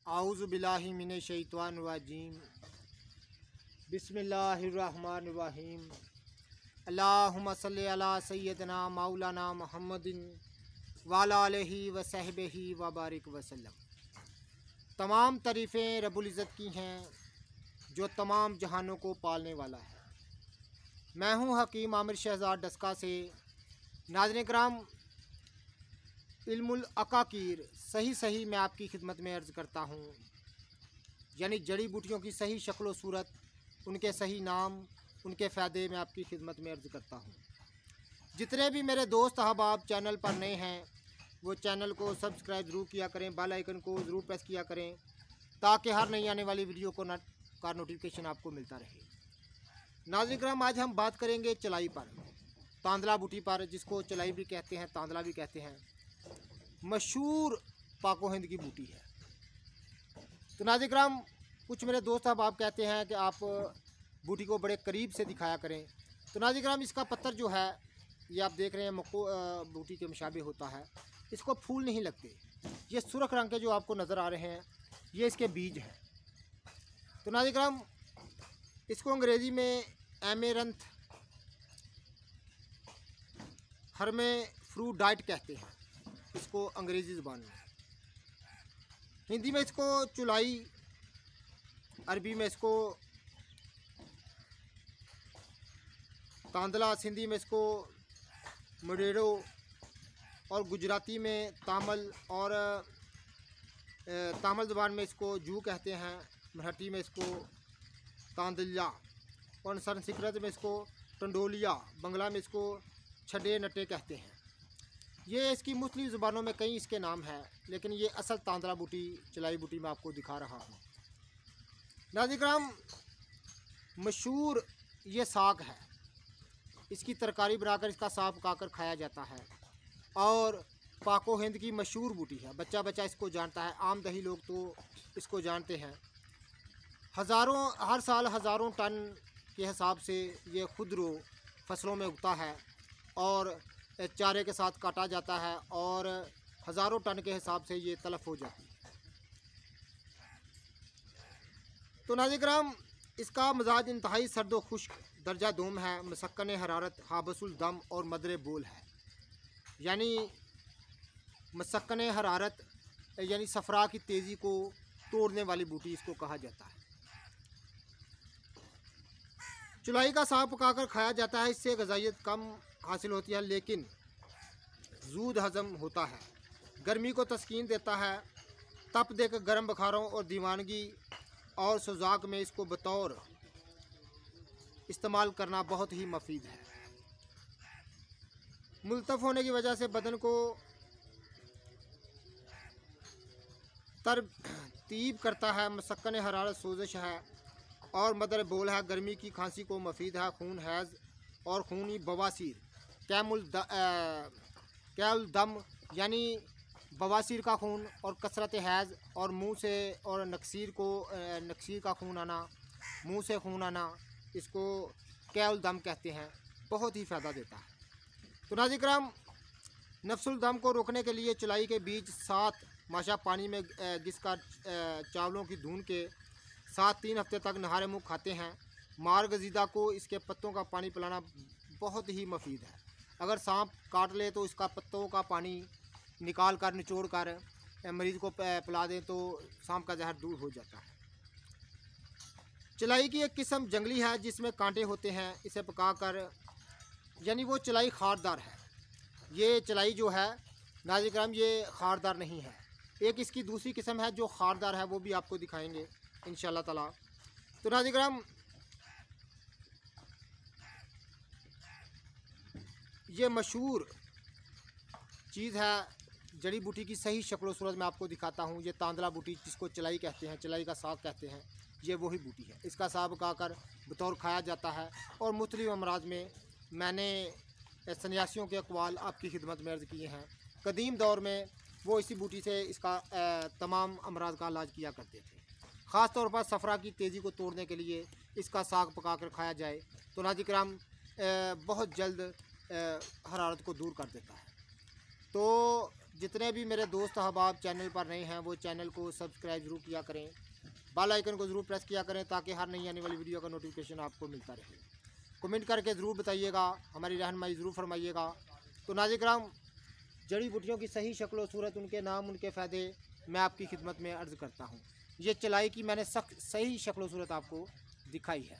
आऊज़ु बिल्लाहि मिनश शैतानिर रजीम। बिस्मिल्लाहिर्रहमानिर्रहीम। अल्लाहुम्मा सल्लि अला सय्यदना मौलाना मुहम्मदिन वाला आलिहि व सहबिहि व बारिक वसल्लम। तमाम तारीफ़ें रब्बुल इज़्ज़त की हैं जो तमाम जहानों को पालने वाला है। मैं हूँ हकीम आमिर शहज़ाद डस्का से। नाज़रीन किराम, इल्मुल अकाकीर सही मैं आपकी खिदमत में अर्ज़ करता हूँ, यानी जड़ी बूटियों की सही शक्ल व सूरत, उनके सही नाम, उनके फ़ायदे में आपकी खिदमत में अर्ज़ करता हूँ। जितने भी मेरे दोस्त अहबाब चैनल पर नए हैं वो चैनल को सब्सक्राइब ज़रूर किया करें, बेल आइकन को ज़रूर प्रेस किया करें ताकि हर नई आने वाली वीडियो का नोटिफिकेशन आपको मिलता रहे। नाज़रीन किराम, आज हम बात करेंगे चलाई पर, तांदला बूटी पर, जिसको चलाई भी कहते हैं, तांदला भी कहते हैं। मशहूर पाको हिंद की बूटी है। तो नाज़रीन किराम, कुछ मेरे दोस्त अब आप कहते हैं कि आप बूटी को बड़े करीब से दिखाया करें। तो नाज़रीन किराम, इसका पत्तर जो है ये आप देख रहे हैं मक्को बूटी के मुशाबे होता है। इसको फूल नहीं लगते। ये सुर्ख रंग के जो आपको नज़र आ रहे हैं ये इसके बीज हैं। तो नाज़रीन किराम, इसको अंग्रेज़ी में एमेरंथ हर्मेफ्रोडाइट कहते हैं, इसको अंग्रेज़ी ज़ुबान में। हिंदी में इसको चुलाई, अरबी में इसको तांदला, सिंधी में इसको मुडेरो और गुजराती में तामल और तामल ज़ुबान में इसको जू कहते हैं। मराठी में इसको तांदल्या और संस्कृत में इसको टंडोलिया, बंगला में इसको छडे नटे कहते हैं। ये इसकी मुख्तलिफ ज़ुबानों में कई इसके नाम हैं, लेकिन ये असल तांदला बूटी, चलाई बूटी मैं आपको दिखा रहा हूँ। नाज़रीन किराम, मशहूर ये साग है। इसकी तरकारी बनाकर इसका साग पकाकर खाया जाता है और पाको हिंद की मशहूर बूटी है। बच्चा बच्चा इसको जानता है, आम दही लोग तो इसको जानते हैं। हर साल हज़ारों टन के हिसाब से ये खुदरो फसलों में उगता है और चारे के साथ काटा जाता है और हज़ारों टन के हिसाब से ये तलफ़ हो जाती है। तो नाज़रीन किराम, इसका मिजाज इंतहाई सर्द व खुश्क दर्जा दोम है। मसक्कन हरारत, हाबसुल दम और मदर बोल है। यानी मसक्कन हरारत यानी सफ़रा की तेज़ी को तोड़ने वाली बूटी इसको कहा जाता है। चुलाई का साग पकाकर खाया जाता है। इससे ग़िज़ाइयत कम हासिल होती है लेकिन जूद हज़म होता है। गर्मी को तस्कीन देता है। तप देकर गर्म बुखारों और दीवानगी और सुजाक में इसको बतौर इस्तेमाल करना बहुत ही मुफीद है। मुल्तफ़ होने की वजह से बदन को तरतीब करता है। मसक्कन हरारत सोजिश है और मदर बोल है। गर्मी की खांसी को मुफीद है। खून हैज़ और खूनी बवासीर, कैल दम यानी बवासीर का खून और कसरत हैज़ और मुंह से और नक्सीर का खून आना, मुंह से खून आना, इसको कैल दम कहते हैं। बहुत ही फ़ायदा देता है। तो नाज़रीन किराम, नफ्सुल दम को रोकने के लिए चुलाई के बीज 7 माशा पानी में घिसकर चावलों की धुन के साथ 3 हफ्ते तक नहारे मुँह खाते हैं। मार गजीदा को इसके पत्तों का पानी पिलाना बहुत ही मुफीद है। अगर सांप काट ले तो इसका पत्तों का पानी निकाल कर, निचोड़ कर मरीज़ को पिला दें तो सांप का जहर दूर हो जाता है। चलाई की एक किस्म जंगली है जिसमें कांटे होते हैं। इसे पकाकर, यानी वो चलाई खारदार है। ये चलाई जो है नाज़रीन किराम, ये खारदार नहीं है। एक इसकी दूसरी किस्म है जो खारदार है, वो भी आपको दिखाएंगे इंशाअल्लाह ताला। तो नाज़रीन किराम, ये मशहूर चीज़ है। जड़ी बूटी की सही शक्ल सूरत में आपको दिखाता हूँ। ये तांदला बूटी, जिसको चलाई कहते हैं, चलाई का साग कहते हैं, ये वही बूटी है। इसका साग पकाकर बतौर खाया जाता है और मुख्तलिफ अमराज में मैंने सन्यासियों के अक़वाल आपकी खिदमत में अर्ज़ किए हैं। कदीम दौर में वो इसी बूटी से इसका तमाम अमराज का इलाज किया करते थे। ख़ास तौर पर सफ़रा की तेज़ी को तोड़ने के लिए इसका साग पकाकर खाया जाए तो नाज़रीन किराम बहुत जल्द हरारत को दूर कर देता है। तो जितने भी मेरे दोस्त अहबाब चैनल पर नए हैं वो चैनल को सब्सक्राइब ज़रूर किया करें, बेल आइकन को ज़रूर प्रेस किया करें ताकि हर नई आने वाली वीडियो का नोटिफिकेशन आपको मिलता रहे। कमेंट करके ज़रूर बताइएगा, हमारी रहनुमाई ज़रूर फरमाइएगा। तो नाज़रीन किराम, जड़ी बूटियों की सही शक्ल और सूरत, उनके नाम, उनके फ़ायदे मैं आपकी खिदमत में अर्ज़ करता हूँ। ये चलाई की मैंने सही शक्ल और सूरत आपको दिखाई है।